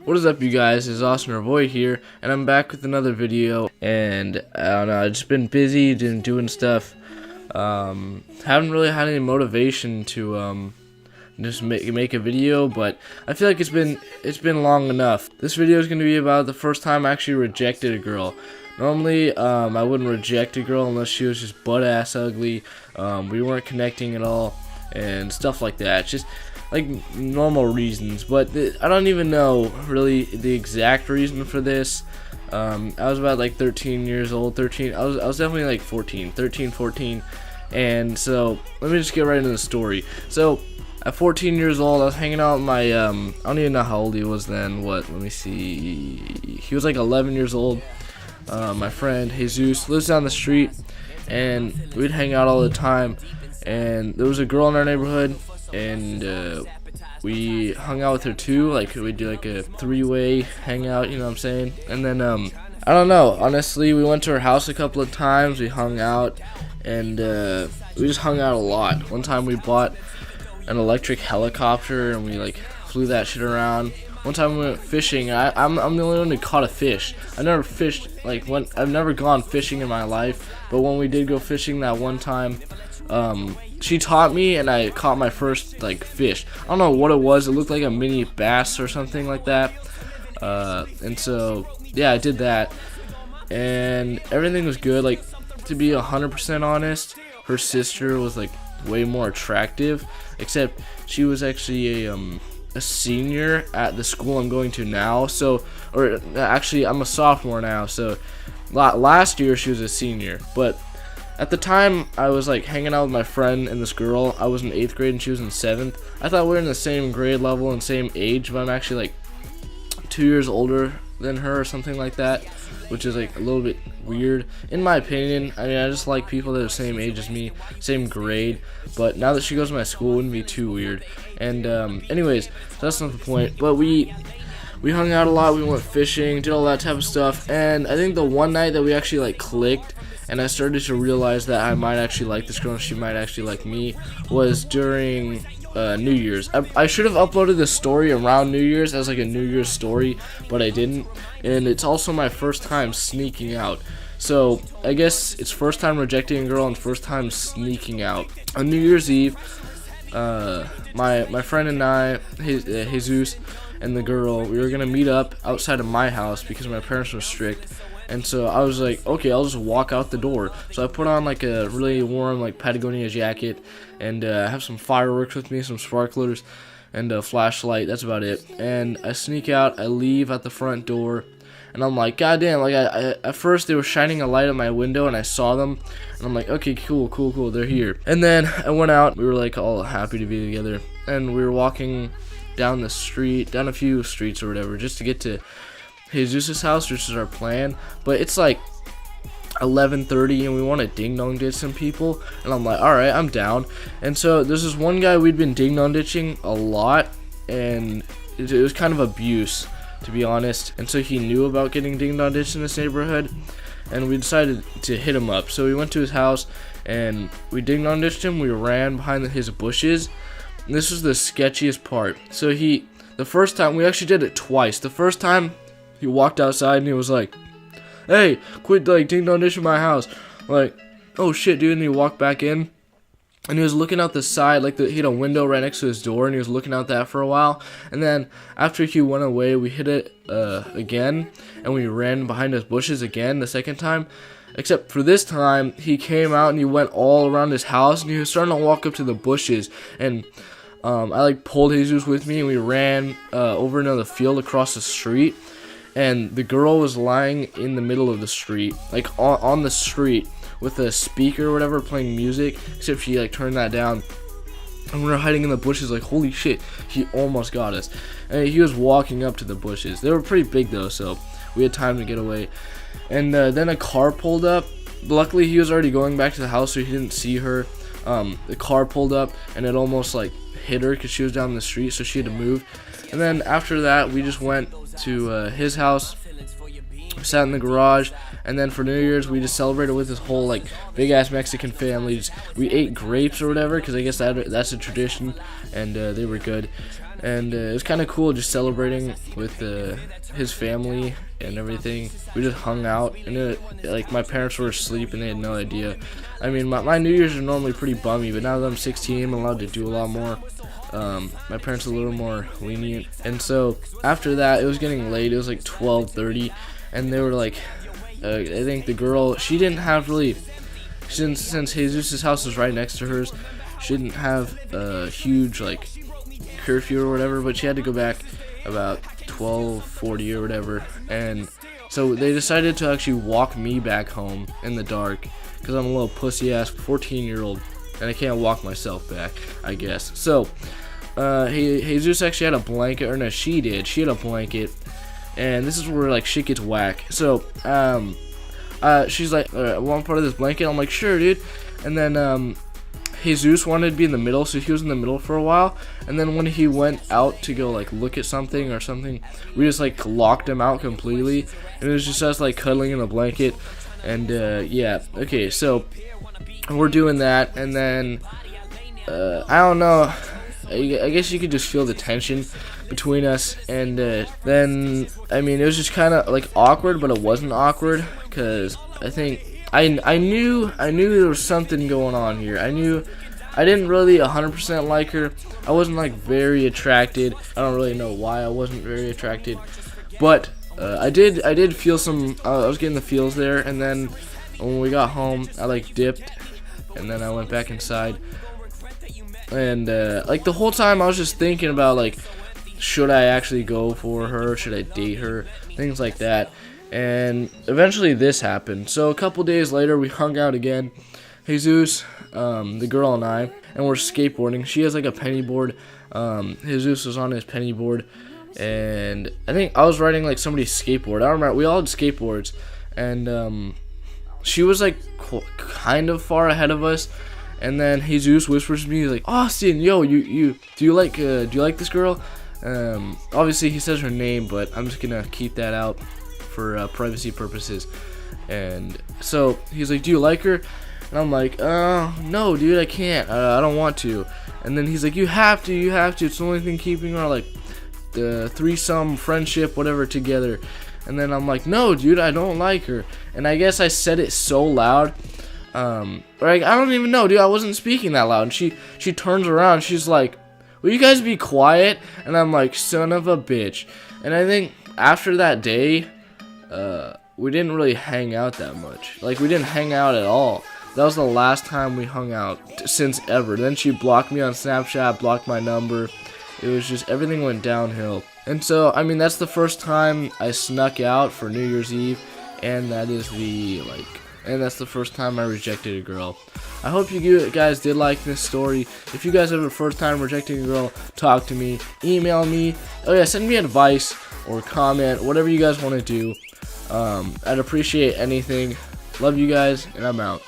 What is up, you guys? It's Austin or Voy here, and I'm back with another video. And I don't know, I've just been busy doing stuff. Haven't really had any motivation to just make a video, but I feel like it's been long enough. This video is going to be about the first time I actually rejected a girl. Normally, I wouldn't reject a girl unless she was just butt-ass ugly. We weren't connecting at all, and stuff like that. Just like normal reasons, but I don't even know really the exact reason for this. I was about like 13 years old. I was definitely like 13, 14, and so let me just get right into the story. So at 14 years old, I was hanging out with my I don't even know how old he was then. Let me see. He was like 11 years old. My friend Jesus lives down the street, and we'd hang out all the time. And there was a girl in our neighborhood, and we hung out with her too. Like, we'd do like a three-way hangout, you know what I'm saying? And then I don't know, honestly, we went to her house a couple of times. We hung out, and we just hung out a lot. One time we bought an electric helicopter, and we like flew that shit around. One time we went fishing. I'm the only one who caught a fish. I never fished, I've never gone fishing in my life, but when we did go fishing that one time, she taught me, and I caught my first fish. I don't know what it was. It looked like a mini bass or something like that. And so yeah, I did that, and everything was good. Like, to be 100% honest, her sister was like way more attractive, except she was actually a senior at the school I'm going to now. So, or actually, I'm a sophomore now. So last year she was a senior, but at the time I was like hanging out with my friend and this girl. I was in 8th grade and she was in 7th. I thought we were in the same grade level and same age, but I'm actually like 2 years older than her or something like that, which is like a little bit weird in my opinion. I mean, I just like people that are the same age as me, same grade, but now that she goes to my school, it wouldn't be too weird. And anyways, that's not the point. But we hung out a lot, we went fishing, did all that type of stuff, and I think the one night that we actually like clicked, and I started to realize that I might actually like this girl and she might actually like me, was during New Year's. I should have uploaded this story around New Year's as like a New Year's story, but I didn't. And it's also my first time sneaking out. So I guess it's first time rejecting a girl and first time sneaking out. On New Year's Eve, my friend and I, Jesus and the girl, we were gonna meet up outside of my house because my parents were strict. And so I was like, okay, I'll just walk out the door. So I put on like a really warm Patagonia jacket, and I have some fireworks with me, some sparklers, and a flashlight. That's about it. And I sneak out, I leave at the front door, and I'm like, goddamn, I at first they were shining a light at my window and I saw them, and I'm like, okay, cool, they're here. And then I went out, we were like all happy to be together, and we were walking down the street, down a few streets or whatever, just to get to Jesus' house, which is our plan. But it's like 11:30 and we want to ding dong ditch some people, and I'm like, alright, I'm down. And so there's this one guy we'd been ding dong ditching a lot, and it was kind of abuse, to be honest. And so he knew about getting ding dong ditched in this neighborhood, and we decided to hit him up. So we went to his house and we ding dong ditched him. We ran behind his bushes, and this was the sketchiest part. So the first time, we actually did it twice. The first time he walked outside and he was like, hey, quit ding dong ditching my house. Like, oh shit, dude. And he walked back in, and he was looking out the side, he had a window right next to his door, and he was looking out that for a while. And then after he went away, we hit it again, and we ran behind his bushes again the second time. Except for this time, he came out and he went all around his house, and he was starting to walk up to the bushes. And I pulled Jesus with me, and we ran over another field across the street. And the girl was lying in the middle of the street, on the street, with a speaker or whatever playing music, except she turned that down. And we were hiding in the bushes, holy shit, he almost got us. And he was walking up to the bushes. They were pretty big though, so we had time to get away. And then a car pulled up. Luckily he was already going back to the house, so he didn't see her. The car pulled up, and it almost hit her because she was down the street, so she had to move. And then after that, we just went to his house, sat in the garage, and then for New Year's we just celebrated with this whole big ass Mexican family. We ate grapes or whatever, because I guess that's a tradition, and they were good. and it was kind of cool just celebrating with his family and everything. We just hung out, and like my parents were asleep and they had no idea. I mean, my New Year's are normally pretty bummy, but now that I'm 16, I'm allowed to do a lot more. My parents are a little more lenient, and so after that, it was getting late. It was like 12:30, and they were like, I think the girl, she didn't have really, since Jesus' house was right next to hers, she didn't have a huge like curfew or whatever, but she had to go back about 12:40 or whatever, and so they decided to actually walk me back home in the dark, because I'm a little pussy ass 14-year-old and I can't walk myself back, I guess. So Jesus actually had a blanket, or no, she had a blanket, and this is where like shit gets whack. So she's like, want part of this blanket? I'm like, sure, dude. And then Jesus wanted to be in the middle, so he was in the middle for a while, and then when he went out to go like look at something or something, we just like locked him out completely, and it was just us like cuddling in a blanket. And yeah, okay, so we're doing that, and then I don't know, I guess you could just feel the tension between us, and then I mean, it was just kind of like awkward, but it wasn't awkward, because I think I knew there was something going on here. I knew I didn't really 100% like her. I wasn't like very attracted. I don't really know why I wasn't very attracted, but I did feel some. I was getting the feels there, and then when we got home, I like dipped, and then I went back inside, and like the whole time I was just thinking about like, should I actually go for her? Should I date her? Things like that. And eventually this happened. So a couple days later, we hung out again, Jesus, the girl, and we're skateboarding. She has like a penny board. Jesus was on his penny board, and I think I was riding like somebody's skateboard. I don't remember. We all had skateboards, and she was like kind of far ahead of us. And then Jesus whispers to me, he's like, Austin, yo, do you like this girl? Obviously he says her name, but I'm just gonna keep that out for privacy purposes. And so he's like, do you like her? And I'm like, no, dude, I can't. I don't want to. And then he's like, you have to. It's the only thing keeping our like the threesome friendship, whatever, together. And then I'm like, no, dude, I don't like her. And I guess I said it so loud. Like, I don't even know, dude. I wasn't speaking that loud. And she turns around. She's like, will you guys be quiet? And I'm like, son of a bitch. And I think after that day, we didn't really hang out that much. Like, we didn't hang out at all. That was the last time we hung out since ever. Then she blocked me on Snapchat, blocked my number. It was just, everything went downhill. And so, I mean, that's the first time I snuck out for New Year's Eve, and that's the first time I rejected a girl. I hope you guys did like this story. If you guys have a first time rejecting a girl, talk to me, email me. Oh yeah, send me advice or comment, whatever you guys want to do. I'd appreciate anything. Love you guys, and I'm out.